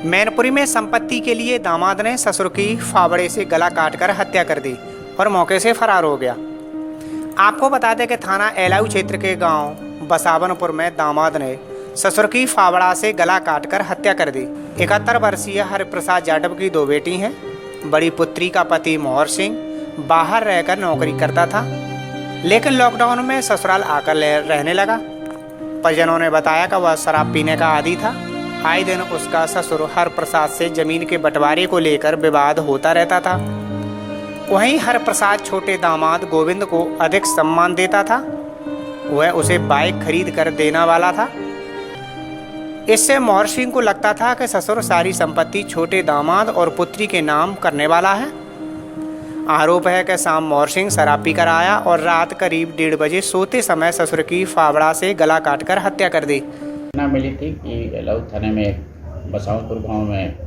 मैनपुरी में संपत्ति के लिए दामाद ने ससुर की फावड़े से गला काटकर हत्या कर दी और मौके से फरार हो गया। आपको बता दें कि थाना एलाऊ क्षेत्र के गांव बसावनपुर में दामाद ने ससुर की फावड़ा से गला काटकर हत्या कर दी। 71 वर्षीय हरिप्रसाद यादव की 2 बेटी हैं। बड़ी पुत्री का पति मोहर सिंह बाहर रहकर नौकरी करता था, लेकिन लॉकडाउन में ससुराल आकर रहने लगा। परिजनों ने बताया कि वह शराब पीने का आदी था। आए दिन उसका ससुर हरप्रसाद से जमीन के बंटवारे को लेकर विवाद होता रहता था। वहीं हरप्रसाद छोटे दामाद गोविंद को अधिक सम्मान देता था। वह उसे बाइक खरीद कर देने वाला था। इससे मोहर सिंह को लगता था कि ससुर सारी संपत्ति छोटे दामाद और पुत्री के नाम करने वाला है। आरोप है कि शाम मोहर सिंह शराब पीकर आया और रात करीब 1:30 बजे सोते समय ससुर की फावड़ा से गला काटकर हत्या कर दी। सूचना मिली थी कि एलाऊ थाने में बसावनपुर गांव में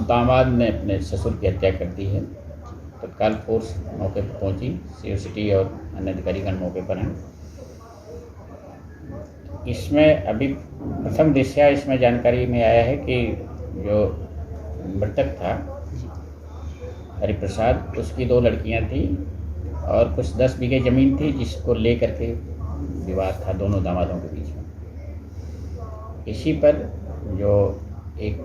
दामाद ने अपने ससुर की हत्या कर दी है। तत्काल फोर्स मौके पर पहुंची, सीओ सिटी और अन्य अधिकारीगण मौके पर हैं। इसमें अभी प्रथम दृष्टया इसमें जानकारी में आया है कि जो मृतक था हरिप्रसाद, उसकी 2 लड़कियां थी और कुछ 10 बीघे ज़मीन थी, जिसको लेकर के विवाद था दोनों दामादों के बीच में। इसी पर जो एक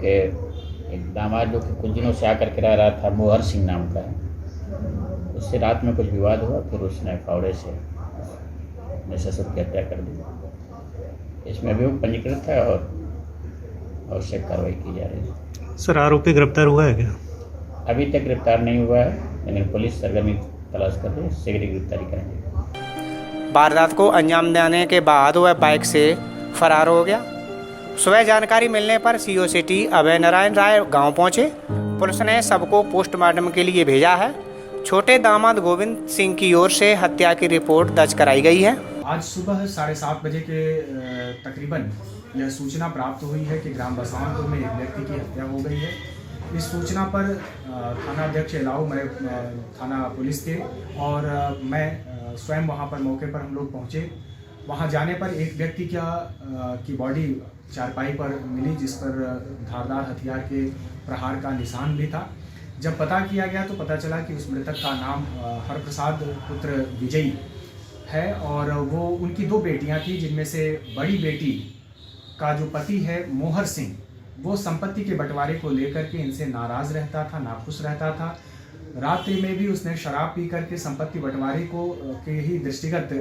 दामाद जो कि कुछ दिनों से आकर के रह रहा था, मोहर सिंह नाम का है, उससे रात में कुछ विवाद हुआ। फिर उसने फावड़े से अपने ससुर की हत्या कर दी। इसमें अभियोग पंजीकृत है और आवश्यक कार्रवाई की जा रही है। सर, आरोपी गिरफ्तार हुआ है क्या? अभी तक गिरफ्तार नहीं हुआ है, लेकिन पुलिस सरगर्मी तलाश कर रही है, शीघ्र गिरफ्तारी करेंगे। वारदात को अंजाम देने के बाद वह बाइक से फरार हो गया। सुबह जानकारी मिलने पर सीओ सिटी अभय नारायण राय गांव पहुंचे। पुलिस ने सबको पोस्टमार्टम के लिए भेजा है। छोटे दामाद गोविंद सिंह की ओर से हत्या की रिपोर्ट दर्ज कराई गई है। आज सुबह 7:30 बजे के तकरीबन यह सूचना प्राप्त हुई है कि ग्राम बसावनपुर में एक व्यक्ति की हत्या हो गई है। इस सूचना पर थाना अध्यक्ष एलाऊ, मैं थाना पुलिस के और मैं स्वयं वहां पर मौके पर हम लोग पहुंचे। वहां जाने पर एक व्यक्ति की बॉडी चारपाई पर मिली, जिस पर धारदार हथियार के प्रहार का निशान भी था। जब पता किया गया तो पता चला कि उस मृतक का नाम हरप्रसाद पुत्र विजयी है और वो उनकी 2 बेटियां थी, जिनमें से बड़ी बेटी का जो पति है मोहर सिंह, वो संपत्ति के बंटवारे को लेकर के इनसे नाराज रहता था, नाखुश रहता था। रात्रि में भी उसने शराब पी करके संपत्ति बंटवारे को के ही दृष्टिगत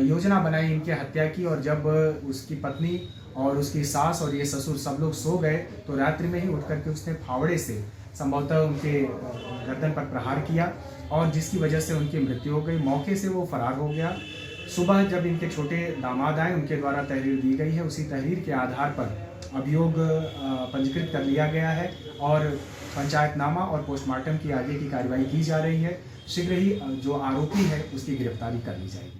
योजना बनाई, इनकी हत्या की। और जब उसकी पत्नी और उसकी सास और ये ससुर सब लोग सो गए तो रात्रि में ही उठ करके उसने फावड़े से संभवतः उनके गर्दन पर प्रहार किया और जिसकी वजह से उनकी मृत्यु हो गई। मौके से वो फरार हो गया। सुबह जब इनके छोटे दामाद आए, उनके द्वारा तहरीर दी गई है। उसी तहरीर के आधार पर अभियोग पंजीकृत कर लिया गया है और पंचायतनामा और पोस्टमार्टम की आगे की कार्रवाई की जा रही है। शीघ्र ही जो आरोपी है उसकी गिरफ्तारी कर ली जाएगी।